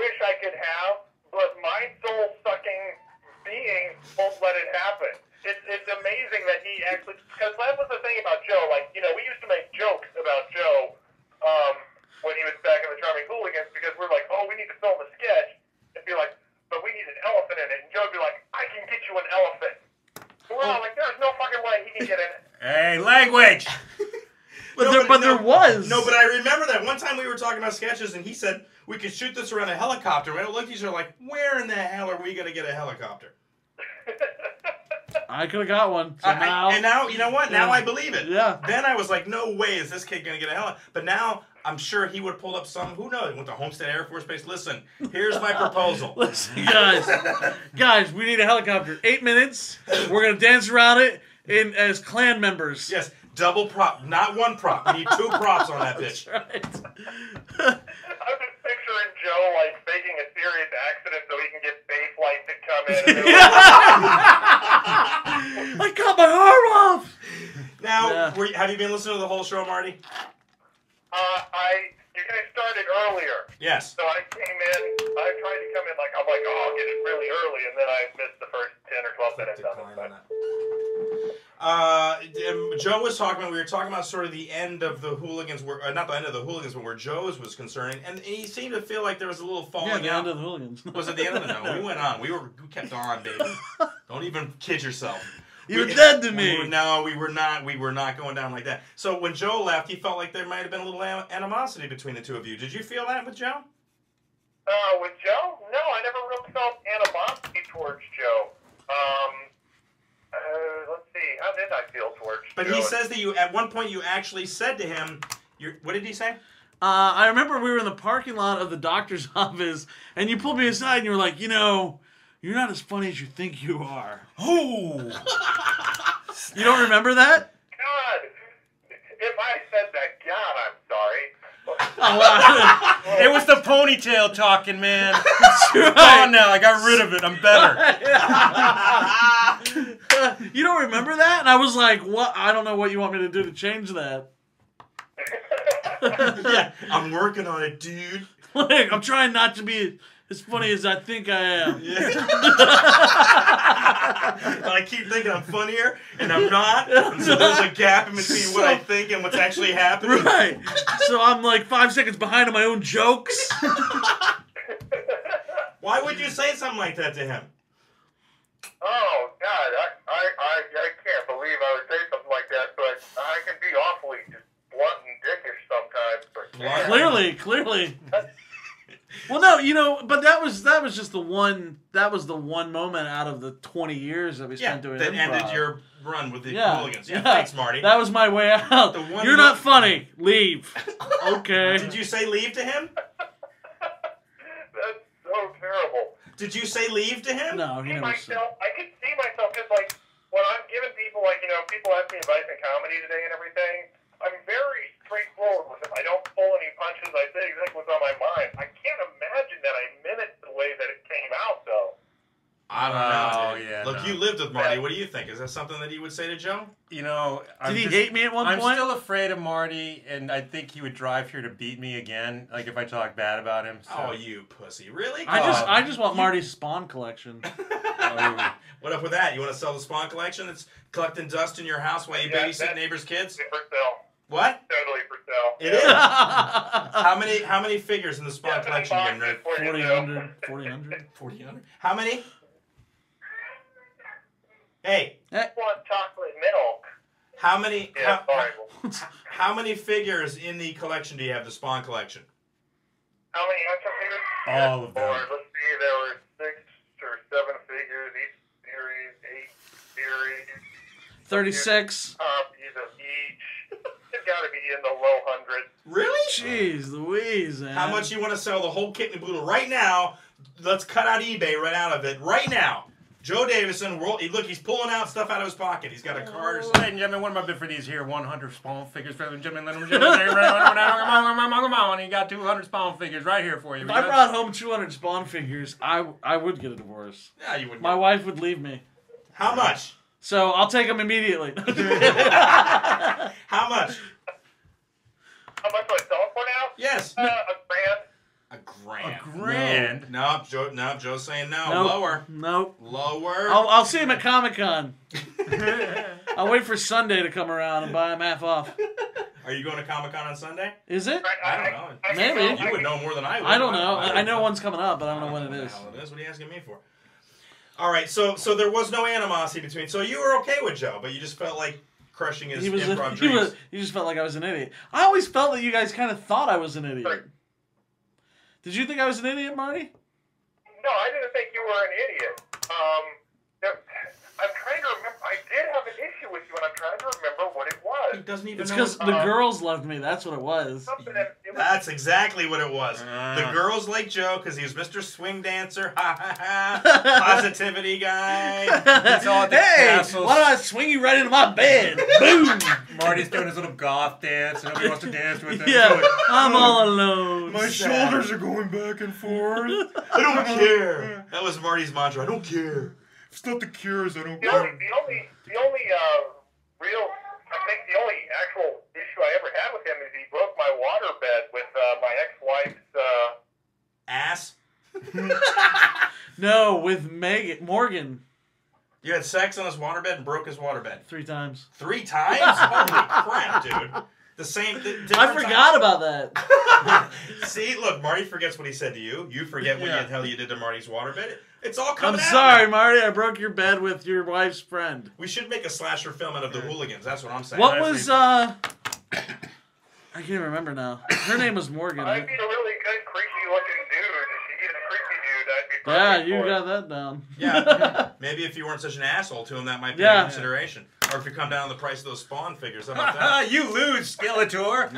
wish I could have, but my soul-sucking being won't let it happen. It's amazing that he actually, because that was the thing about Joe. Like, you know, we used to make jokes about Joe when he was back in the Charming Hooligans, because we're like, oh, we need to film a sketch, and be like, but we need an elephant in it. And Joe would be like, I can get you an elephant. And we're all like, there's no fucking way he can get in it. Hey, language! But there was. No, but I remember that one time we were talking about sketches, and he said we could shoot this around a helicopter. And I looked at each other like, where in the hell are we going to get a helicopter? I could have got one. So now, you know what? Now I believe it. Yeah. Then I was like, no way is this kid going to get a helicopter. But now I'm sure he would have pulled up some, who knows, went to Homestead Air Force Base. Listen, here's my proposal. Listen, guys, we need a helicopter. 8 minutes. We're going to dance around it as clan members. Yes, double prop, not one prop. We need 2 props on that bitch. That's right. I'm just picturing Joe, like, faking a serious accident so he can get Bay Flight to come in. I cut my arm off! Now, have you been listening to the whole show, Marty? You guys started earlier. Yes. So I came in, I tried to come in I'm like, oh, I'll get it really early, and then I missed the first 10 or 12 minutes of it. Joe was talking, we were talking about sort of the end of the Hooligans, not the end of the Hooligans, but where Joe's was concerned, and he seemed to feel like there was a little falling out. Yeah, the end of the Hooligans. Was it the end of the No, we went on. We kept on, baby. Don't even kid yourself. You're dead to me. We were not going down like that. So when Joe left, he felt like there might have been a little animosity between the two of you. Did you feel that with Joe? With Joe? No, I never really felt animosity towards Joe. Let's see. How did I feel towards Joe? But he says that at one point you actually said to him, what did he say? I remember we were in the parking lot of the doctor's office, and you pulled me aside, and you were like, you know, you're not as funny as you think you are. Oh! You don't remember that? God, if I said that, God, I'm sorry. It was the ponytail talking, man. That's right. It's gone now. I got rid of it. I'm better. You don't remember that? And I was like, what? I don't know what you want me to do to change that. Yeah, I'm working on it, dude. Like, I'm trying not to be as funny as I think I am. Yeah. I keep thinking I'm funnier, and I'm not. And so there's a gap in between what I think and what's actually happening. Right. So I'm like 5 seconds behind on my own jokes. Why would you say something like that to him? Oh, God, I can't believe I would say something like that, but I can be awfully just blunt and dickish sometimes. But Clearly. Well, no, you know, but that was just the one. That was the one moment out of the 20 years that we spent doing that improv. ended your run with the Hooligans. Yeah, thanks, Marty. That was my way out. You're not funny. Leave. Okay. Did you say leave to him? That's so terrible. Did you say leave to him? No, he never said. I could see myself just like when I'm giving people, like, you know, people ask me advice in comedy today and everything. I'm very straightforward with it. I don't pull any punches. I say exactly what's on my mind. I can't imagine that I meant it the way that it came out, though. I don't know. Oh, yeah. Look, you lived with Marty. What do you think? Is that something that he would say to Joe? You know, Did he hate me at one point? I'm still afraid of Marty, and I think he would drive here to beat me again, like if I talk bad about him. So. Oh, you pussy. Really? I just want Marty's Spawn collection. What up with that? You want to sell the Spawn collection that's collecting dust in your house while you babysit neighbors' kids? For sale. What? Totally for sale. It is. How many figures in the Spawn collection you getting? 400. How many? Hey. I want chocolate milk. How many? Yeah, how many figures in the collection do you have? The Spawn collection. How many action figures? All of them. Let's see, there were 6 or 7 figures each series, 8 series. 36. Copies of each. It's got to be in the low hundreds. Really? Jeez Louise, man. How much you want to sell the whole kit and caboodle right now? Let's cut out eBay right out of it right now. Joe Davison, look, he's pulling out stuff out of his pocket. He's got a card. Ladies and gentlemen, what am I bid for these here 100 Spawn figures? Gentlemen, and you got 200 Spawn figures right here for you. If I brought home 200 Spawn figures, I would get a divorce. Yeah, you wouldn't. My wife would leave me. How much? So I'll take them immediately. How much? How much do I sell it for now? Yes. $1,000. $1,000. $1,000? Nope, Joe's saying no. Nope. Lower. Nope. Lower. I'll see him at Comic-Con. I'll wait for Sunday to come around and buy him half off. Are you going to Comic-Con on Sunday? Is it? I don't know. Maybe. You would know more than I would. I don't know. I know one's coming up, but I don't know when it is. What are you asking me for? All right, so there was no animosity between. So you were okay with Joe, but you just felt like crushing his improv dreams. You just felt like I was an idiot. I always felt that you guys kind of thought I was an idiot. Did you think I was an idiot, Marty? No, I didn't think you were an idiot. I'm trying to remember. I did have an issue with you, and I'm trying to remember what it was. He doesn't even It's know. because the girls loved me. That's what it was. That's exactly what it was. The girls liked Joe because he was Mr. Swing Dancer. Ha ha ha. Positivity guy. He's all at the castles. Why don't I swing you right into my bed? Boom! Marty's doing his little goth dance, and nobody wants to dance with him. Yeah, I'm all alone. My shoulders are going back and forth. I don't care. That was Marty's mantra. I don't care. If it's not the Cures, I don't The care. only actual issue I ever had with him is he broke my waterbed with my ex-wife's. Ass? No, with Morgan. You had sex on his waterbed and broke his waterbed 3 times. 3 times? Holy crap, dude. The same. I forgot about that. See, look, Marty forgets what he said to you. You forget what the hell you did to Marty's waterbed. It's all coming out. I'm sorry, Marty. I broke your bed with your wife's friend. We should make a slasher film out of the Hooligans. That's what I'm saying. What was, I can't even remember now. Her name was Morgan. I'd be a really good, creepy-looking dude. If you get a creepy dude, I'd be Yeah, perfect you for it. got that down. Yeah, maybe if you weren't such an asshole to him, that might be a consideration. Or if you come down on the price of those Spawn figures, how about that? You lose, Skeletor.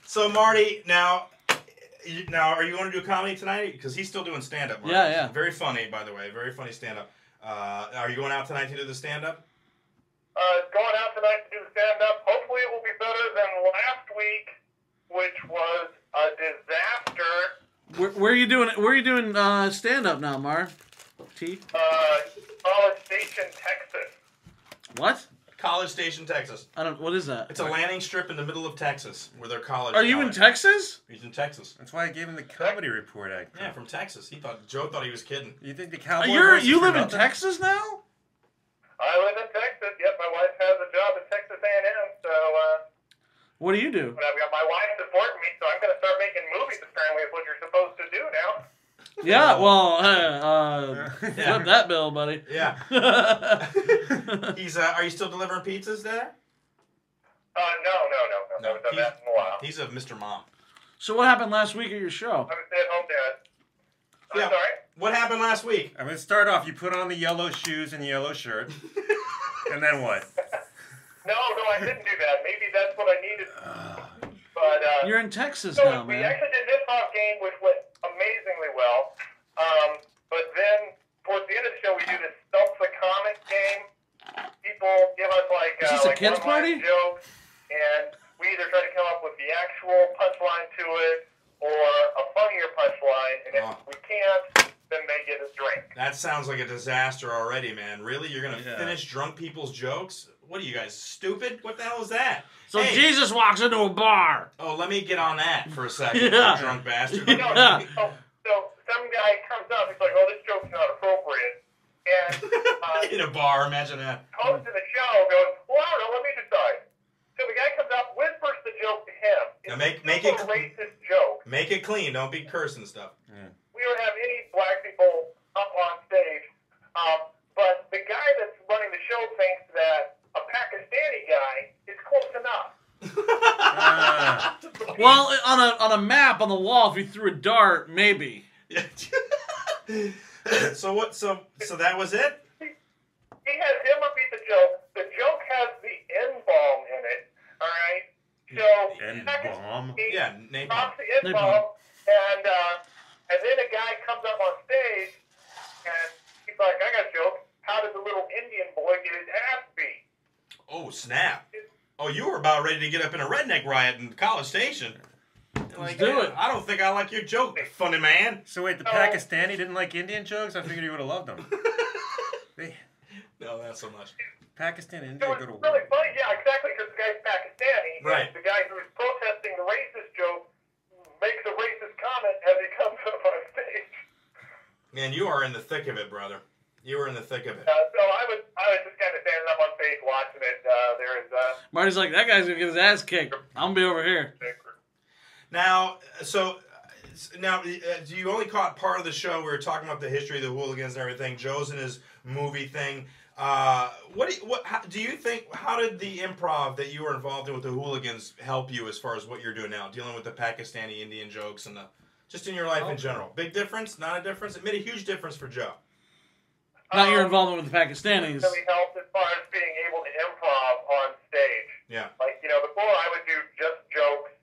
So, Marty, now, are you going to do comedy tonight? Because he's still doing stand-up, Marty. Yeah. Very funny, by the way. Very funny stand-up. Are you going out tonight to do the stand-up? Going out tonight to do stand-up. Hopefully it will be better than last week, which was a disaster. Where are you doing? Where are you doing stand-up now, Mar? T? College Station, Texas. What? College Station, Texas. I don't. What is that? It's a landing strip in the middle of Texas where their college. Are you in Texas? He's in Texas. That's why I gave him the comedy report. Yeah, from Texas. Joe thought he was kidding. You think the cowboy? You live in Texas now? I live in Texas. Yep, my wife has a job at Texas A&M, so. What do you do? But I've got my wife supporting me, so I'm going to start making movies. Apparently, is what you're supposed to do now. Yeah, well, flip that bill, buddy. Yeah. He's. Are you still delivering pizzas there? No. I haven't done that in a while. He's a Mr. Mom. So what happened last week at your show? I'm a stay-at-home dad. Yeah. I'm sorry? What happened last week? I'm going to start off. You put on the yellow shoes and yellow shirt. And then what? No, I didn't do that. Maybe that's what I needed. But You're in Texas so now, we man. actually did this off game, which went amazingly well. But then towards the end of the show, we do this Stump the Comic game. People give us Is this a kids party? jokes, and we either try to come up with the actual punchline to it or a funnier punchline. And if we can't, then they get a drink. That sounds like a disaster already, man. Really? You're going to finish drunk people's jokes? What are you guys, stupid? What the hell is that? So Jesus walks into a bar. Oh, let me get on that for a second, Yeah. you drunk bastard. Yeah. So some guy comes up, he's like, "Oh, this joke's not appropriate," and In a bar, imagine that. host of the show goes, "Well, I don't know, let me decide." So the guy comes up, whispers the joke to him. It's Now make a it racist joke. Make it clean. Don't be cursing stuff. We don't have any black people up on stage, but the guy that's running the show thinks that a Pakistani guy is close enough. Well, on a map on the wall, if you threw a dart, maybe. So what? So that was it? He has him repeat the joke. The joke has the N-bomb in it. All right. So N-bomb? he Yeah, napalm. drops the N-bomb, and then a guy comes up on stage, and he's like, "I got a joke. How did the little Indian boy get his ass beat?" Oh snap! Oh, you were about ready to get up in a redneck riot in College Station. Let's do it. I don't think I like your joke, funny man. So wait, the Pakistani didn't like Indian jokes? I figured he would have loved them. No, not so much. Pakistan, So India it's go to really war. funny, yeah, exactly, because the guy's Pakistani, Right. and the guy who's protesting the racist joke makes a racist comment as he comes up on stage. Man, you are in the thick of it, brother. You were in the thick of it. So I was just kind of standing up on stage watching it. There is Marty's like, that guy's gonna get his ass kicked. I'm gonna be over here. Now, do you only caught part of the show? We were talking about the history of the Hooligans and everything. Joe's in his movie thing. How do you think? How did the improv that you were involved in with the Hooligans help you as far as what you're doing now, dealing with the Pakistani Indian jokes and just in your life in general? Big difference? Not a difference? It made a huge difference for Joe. Not your involvement with the Pakistanis. Really helped as far as being able to improv on stage. Yeah. Like, before I would do just jokes,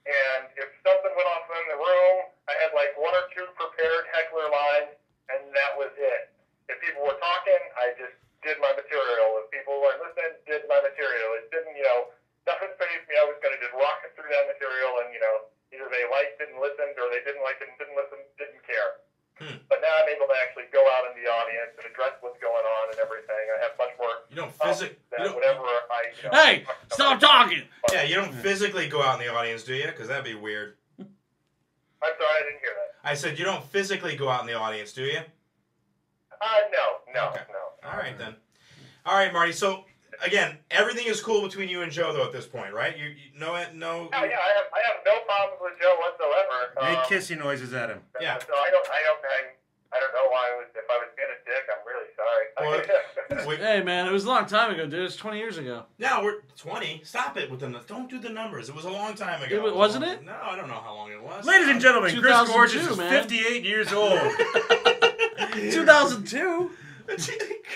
and if something went off in the room, I had like one or two prepared heckler lines, and that was it. If people were talking, I just did my material. If people weren't listening, did my material. It didn't, nothing phased me. I was going to just rock it through that material, and, either they liked it and listened, or they didn't like it and didn't listen, didn't care. But now I'm able to actually go out in the audience and address what's going on and everything. I have much more. You don't physically. Whatever I. Hey, stop talking. Yeah, you don't physically go out in the audience, do you? Because that'd be weird. I'm sorry, I didn't hear that. I said you don't physically go out in the audience, do you? No. Okay. All right then. All right, Marty. So again, everything is cool between you and Joe, though, at this point, right? You no. Oh, yeah, I have no problems with Joe whatsoever. Make kissy noises at him. Yeah. So I don't know why if I was being a dick. I'm really sorry. Hey, man, it was a long time ago, dude. It was 20 years ago. Now we're 20. Stop it with the. Don't do the numbers. It was a long time ago. Wasn't it? No, I don't know how long it was. Ladies and gentlemen, Chris 2002, Gorges is man. 58 years old. 2002,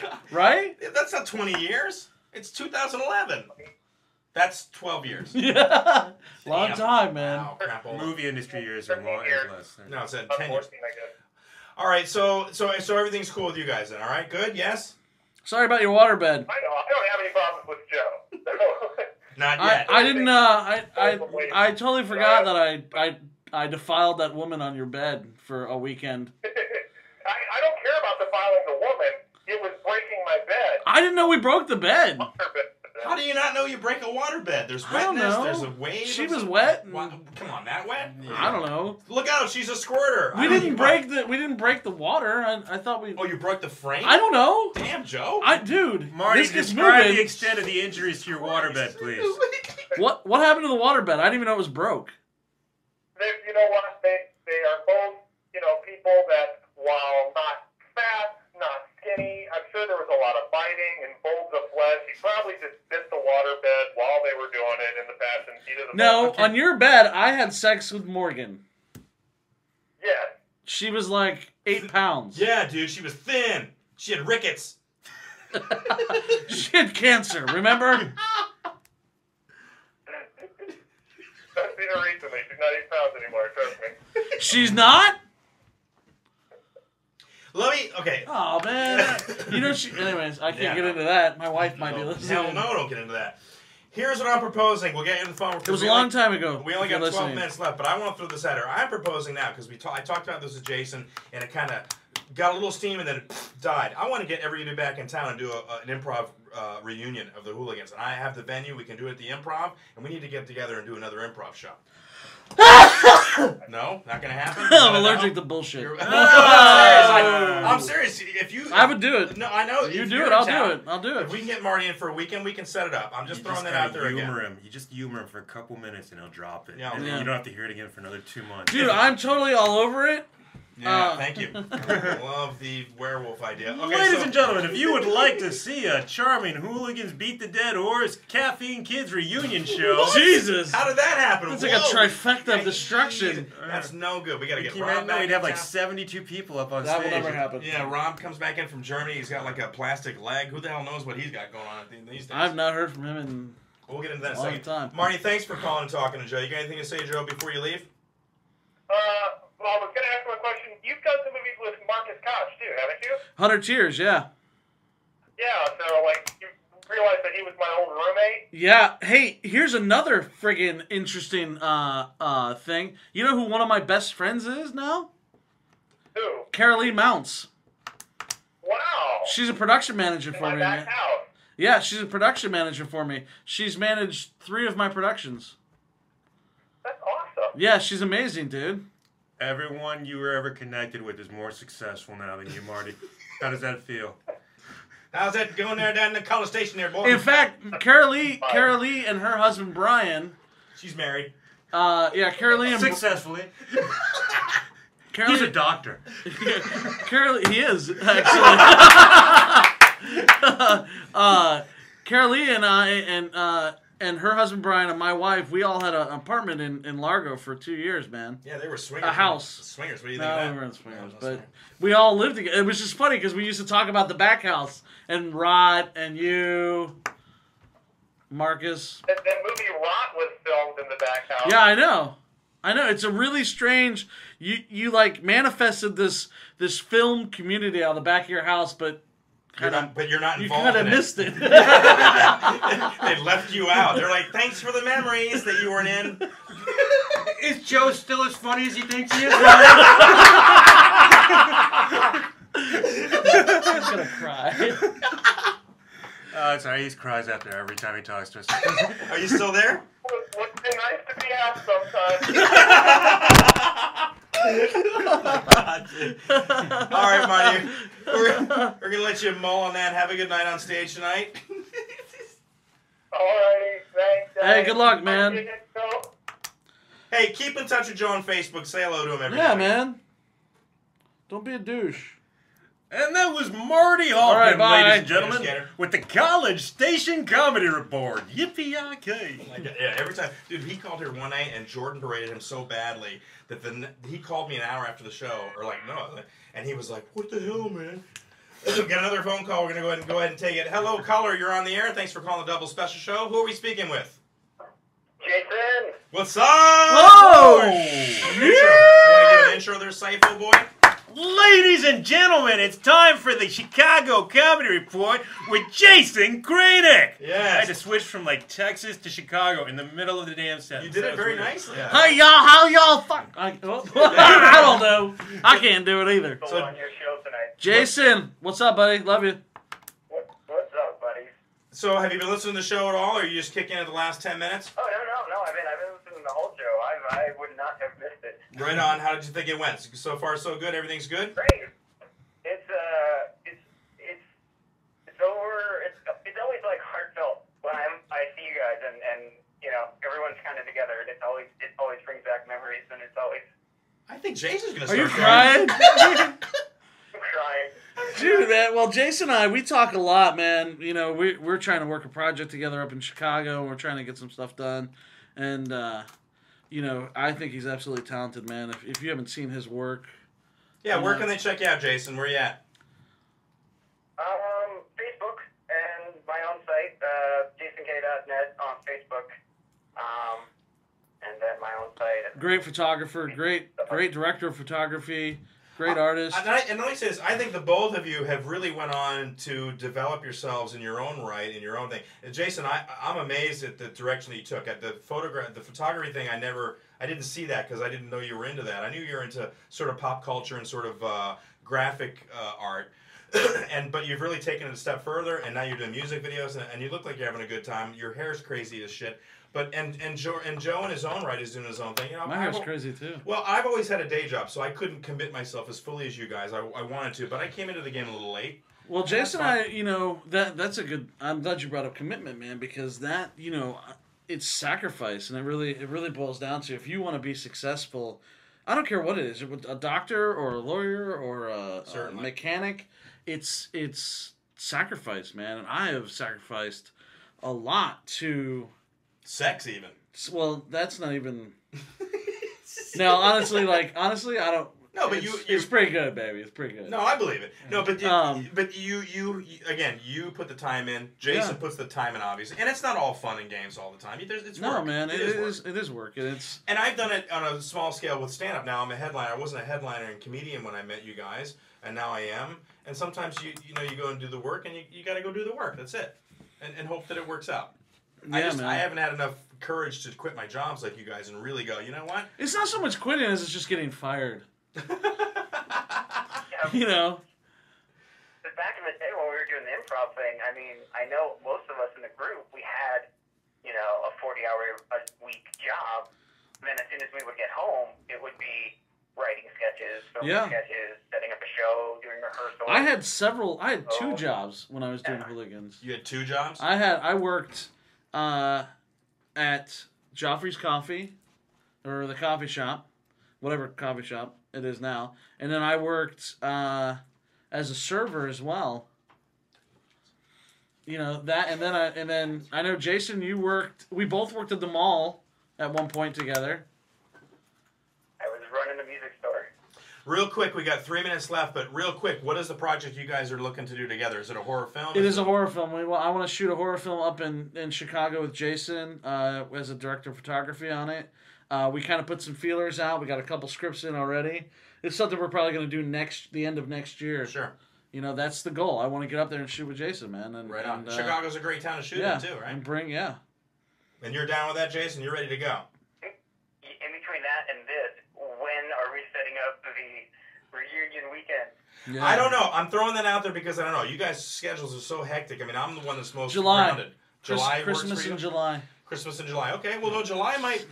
God. right? That's not 20 years. It's 2011. That's 12 years. Yeah. Long Damn. time, man. Wow, crap. Movie industry years are more or less. No, it's at 10 years. Unfortunately, I guess. All right, so everything's cool with you guys then. All right, good. Yes. Sorry about your waterbed. I don't have any problems with Joe. Not yet. I didn't. I totally forgot that I defiled that woman on your bed for a weekend. I don't care about defiling the woman. It was breaking my bed. I didn't know we broke the bed. How do you not know you break a waterbed? There's I don't wetness. know. There's a wave. She of was some- wet. Come on, that wet? I don't know. Look out! She's a squirter. We didn't break the water. I thought we. Oh, you broke the frame? I don't know. Damn, Joe. Dude. Marty, this gets describe moving. the extent of the injuries to your waterbed, please. What happened to the waterbed? I didn't even know it was broke. You know what? They are both, people that, while not fat, not skinny, I'm sure there was a lot of biting and folds of flesh. He probably just bit the waterbed while they were doing it in the passion seat of the No, boat. on your bed, I had sex with Morgan. Yes. She was like 8 pounds. Yeah, dude, she was thin. She had rickets. She had cancer, remember? I've seen her recently. She's not 8 pounds anymore, trust me. She's not? Okay. Oh, man. Anyways, I can't get into that. My wife might be listening. Hell no, don't get into that. Here's what I'm proposing. We'll get you on the phone. It was a long time ago. We only got If you're 12 listening. minutes left, but I want to throw this at her. I'm proposing now because I talked about this with Jason, and it kind of got a little steam and then it died. I want to get everybody back in town and do an improv reunion of the Hooligans. And I have the venue. We can do it at the Improv, and we need to get together and do another improv show. No, not gonna happen. I'm allergic to bullshit. I'm serious. If you, I would do it. No, I know. You if do you're it, in I'll town, do it. I'll do If it. we can get Marty in for a weekend, we can set it up. I'm just throwing that out there again. You just humor him for a couple minutes and he'll drop it. Yeah, and yeah. then you don't have to hear it again for another 2 months. Dude, I'm totally all over it. Yeah, thank you. I love the werewolf idea. Okay, Ladies and gentlemen, if you would like to see a charming Hooligans Beat the Dead Horse Caffeine Kids reunion show, Jesus. how did that happen? It's like a trifecta of destruction. That's no good. We gotta get you Rob might know back we'd have in like town. 72 people up on That stage. will never happen. Yeah, Rob comes back in from Germany. He's got like a plastic leg. Who the hell knows what he's got going on these days? I've not heard from him in We'll get into that in a Long second. time. Marty, thanks for calling and talking to Joe. You got anything to say, Joe, before you leave? Well, I was going to ask you a question. You've done some movies with Marcus Koch, too, haven't you? 100 Cheers, yeah. Yeah, so, you realized that he was my old roommate? Yeah. Hey, here's another friggin' interesting thing. You know who one of my best friends is now? Who? Carolee Mounts. Wow. She's a production manager In for my me. back Man. house. Yeah, she's a production manager for me. She's managed 3 of my productions. That's awesome. Yeah, she's amazing, dude. Everyone you were ever connected with is more successful now than you, Marty. How does that feel? How's that going there down in the College Station there, boy? In fact, Carolee and her husband Brian. She's married. Yeah, Carolee and Successfully. Carolee, He's a doctor. Carolee, he is actually. Carolee and I and her husband Brian and my wife, we all had an apartment in Largo for 2 years, man. Yeah, they were swingers. A house. Swingers. What do you think No, of that? we weren't swingers, No, but swingers. we all lived together. It was just funny because we used to talk about the back house and Rod and you, Marcus. The movie Rot was filmed in the back house. Yeah, I know. It's a really strange. You like manifested this film community out of the back of your house, but You're not you involved kind of in missed it. They left you out. They're like, thanks for the memories that you weren't in. Is Joe still as funny as he thinks he is? I'm gonna cry. It's alright. He cries after every time he talks to us. Are you still there? Would be nice to be out sometimes. All right, Marty. We're going to let you mull on that. Have a good night on stage tonight. Alrighty, thanks. Hey, good luck, man. Hey, keep in touch with Joe on Facebook. Say hello to him every Yeah, day. man. Don't be a douche. And that was Marty Hoffman, All right, bye. ladies and gentlemen, Skater. with the College Station Comedy Report. Yippee-yay! Yeah, every time. Dude, he called here one night and Jordan berated him so badly that he called me an hour after the show, or like, no, and he was like, what the hell, man? Got another phone call. We're going to go ahead and take it. Hello, caller. You're on the air. Thanks for calling the Double Special Show. Who are we speaking with? Jason. What's up? Whoa! Intro. You want to give an intro there, Saifo boy? Ladies and gentlemen, it's time for the Chicago Comedy Report with Jason Kraynek. Yes. I had to switch from like Texas to Chicago in the middle of the damn sentence. You did That it was very weird. nicely. Hey, y'all, how y'all fuck? I don't know. I can't do it either. Still on your show tonight. Jason, what's up, buddy? Love you. What's up, buddy? So, have you been listening to the show at all, or are you just kicking in at the last 10 minutes? Oh, no. I've been listening to the whole show. I would not have missed it. Right on. How did you think it went? So far, so good? Everything's good? Great. It's over. It's always like heartfelt when I see you guys and you know everyone's kind of together and it always brings back memories and it's always. I think Jason's going to Are start you crying? I'm crying. Dude, man. Well, Jason and I, we talk a lot, man. You know, we're trying to work a project together up in Chicago. We're trying to get some stuff done. And, you know, I think he's absolutely talented, man. If you haven't seen his work. Yeah, where can they check you out, Jason? Where you at? Facebook and my own site, jasonkay.net on Facebook. And then my own site. Great photographer, great director of photography, great artist. And let me say this. I think the both of you have really went on to develop yourselves in your own right, in your own thing. And Jason, I'm amazed at the direction that you took. At the photography thing, I didn't see that because I didn't know you were into that. I knew you were into sort of pop culture and sort of graphic art. But you've really taken it a step further, and now you're doing music videos, and you look like you're having a good time. Your hair's crazy as shit. But and Joe in his own right is doing his own thing. You know, My hair's crazy too. Well, I've always had a day job, so I couldn't commit myself as fully as you guys. I wanted to, but I came into the game a little late. Well, Jason, you know, that's a good. I'm glad you brought up commitment, man, because that, you know, it's sacrifice, and it really boils down to if you want to be successful. I don't care what it is, a doctor or a lawyer or a mechanic. It's sacrifice, man, and I have sacrificed a lot to. Sex, even. Well, that's not even. No, honestly, I don't. No, but it's pretty good, baby. It's pretty good. No, I believe it. No, but you again, you put the time in. Jason puts the time in, obviously, and it's not all fun and games all the time. It's work. No, man, it is work. And I've done it on a small scale with stand up. Now I'm a headliner. I wasn't a headliner and comedian when I met you guys, and now I am. And sometimes you go and do the work, and you got to go do the work. That's it, and hope that it works out. Yeah, I haven't had enough courage to quit my jobs like you guys and really go, you know what? It's not so much quitting as it's just getting fired. Yeah. You know? Back in the day when we were doing the improv thing, I mean, I know 40-hour-a-week job. And then as soon as we would get home, it would be writing sketches, filming sketches, setting up a show, doing rehearsals. I had two jobs when I was doing Hooligans. You had 2 jobs? I worked at Joffrey's Coffee, or the coffee shop, whatever coffee shop it is now, and then I worked as a server as well. You know that, and then I know Jason, you worked. We both worked at the mall at one point together. I was running a music store. Real quick, we got 3 minutes left, but real quick, what is the project you guys are looking to do together? Is it a horror film? It is a horror film. I want to shoot a horror film up in Chicago with Jason as a director of photography on it. We kind of put some feelers out. We got a couple scripts in already. It's something we're probably going to do the end of next year. Sure. You know, that's the goal. I want to get up there and shoot with Jason, man. And, right on. And, Chicago's a great town to shoot in, too, right? And And you're down with that, Jason? You're ready to go? In between that and this, when are we setting up the reunion weekend? Yeah. I don't know. I'm throwing that out there because I don't know. You guys' schedules are so hectic. I mean, I'm the one that's most July. grounded. July Christmas works for you? in July. Christmas in July. Okay, well, no, July might...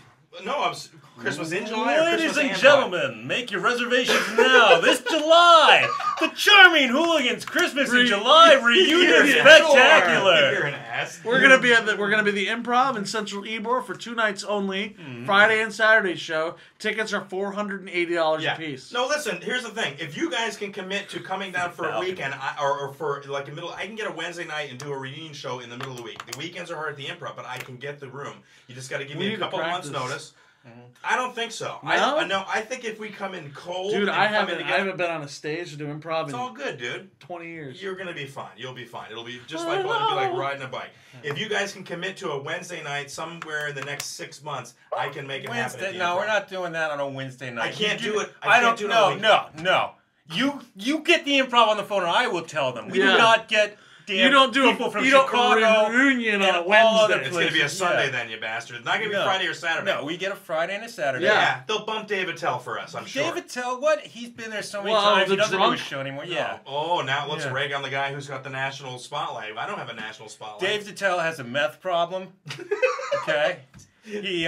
No, Christmas in July or Ladies Christmas and July? gentlemen, make your reservations now. This July, the charming Hooligans Christmas in July reunion You're spectacular. an ass. We're gonna be at the Improv in Central Ybor for 2 nights only. Friday and Saturday show. Tickets are $480 a piece. No, listen. Here's the thing. If you guys can commit to coming down for a weekend, or for like a middle, I can get a Wednesday night and do a reunion show in the middle of the week. The weekends are hard at the Improv, but I can get the room. You just got to give me a couple months' notice. I don't think so. No? I think if we come in cold, Dude, and I come in haven't together, been on a stage to do improv it's in all good, dude. 20 years. You're gonna be fine. You'll be fine. It'll be just like riding a bike. If you guys can commit to a Wednesday night somewhere in the next 6 months, I can make it happen. at the No, Improv. we're not doing that on a Wednesday night. I can't do it. I can't don't. do it on a No. You get the Improv on the phone, and I will tell them. We do not get. You don't do people from you don't Chicago reunion on a all other Wednesday. It's gonna be a Sunday then, you bastard. It's not gonna be Friday or Saturday. No, we get a Friday and a Saturday. Yeah, they'll bump David Tell for us, I'm sure. David Tell, what? He's been there so many Well, times. the He doesn't drunk? do a show anymore. Yeah. Oh, now let's rag on the guy who's got the national spotlight. I don't have a national spotlight. Dave Attell has a meth problem. Okay. He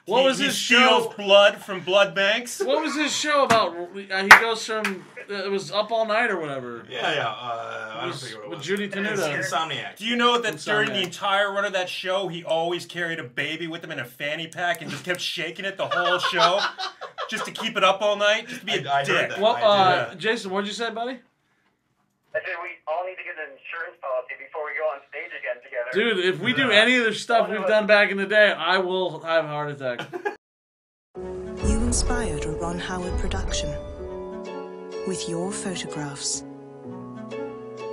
What was his steals show? blood from blood banks. What was his show about? He goes from it was Up All Night or whatever. Yeah. I don't forget what it With was. Judy Tenuta. Insomniac. Do you know that Insomniac. during the entire run of that show, he always carried a baby with him in a fanny pack and just kept shaking it the whole show, just to keep it up all night, just to be a I heard dick. that. Well, Jason, what'd you say, buddy? I said we all need to get an insurance policy before we go on stage again together. Dude, if we do any of the stuff we've done back in the day, I will have a heart attack. You inspired a Ron Howard production with your photographs.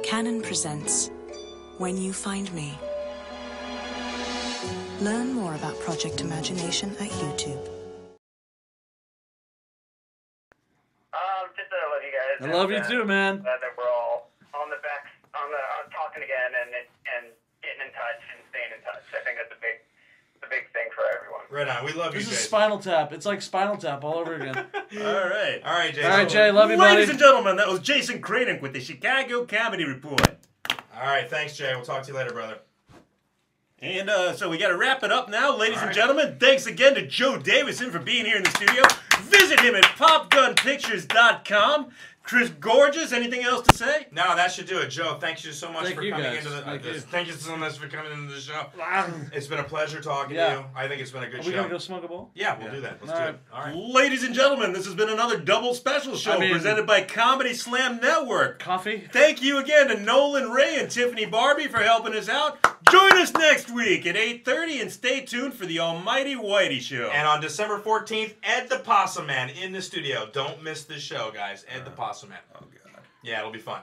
Canon presents When You Find Me. Learn more about Project Imagination at YouTube. Just that I love you guys. I love you too, man. Glad that we're all on talking again and getting in touch and staying in touch. I think that's a big thing for everyone. Right on. We love you, This is Jason. Spinal Tap. It's like Spinal Tap all over again. All right. All right, Jason. All right, Jay, love you, buddy. Ladies and gentlemen, that was Jason Kraynek with the Chicago Comedy Report. All right, thanks, Jay. We'll talk to you later, brother. And so we got to wrap it up now, ladies and gentlemen. Thanks again to Joe Davison for being here in the studio. Visit him at popgunpictures.com. Chris Gorges, anything else to say? No, that should do it. Joe, thank you so much Thank for you, coming guys. into the. Thank you. Thank you so much for coming into the show. It's been a pleasure talking to Yeah. you. I think it's been a good Are show. we gonna go smoke a bowl? Yeah, we'll do that. Let's do it. All right. Ladies and gentlemen, this has been another double special show presented by Comedy Slam Network. Coffee? Thank you again to Nolan Ray and Tiffany Barbie for helping us out. Join us next week at 8:30 and stay tuned for the Almighty Whitey Show. And on December 14th, Ed the Possum Man in the studio. Don't miss this show, guys. Ed the Possum Man. Oh, God. Yeah, it'll be fun.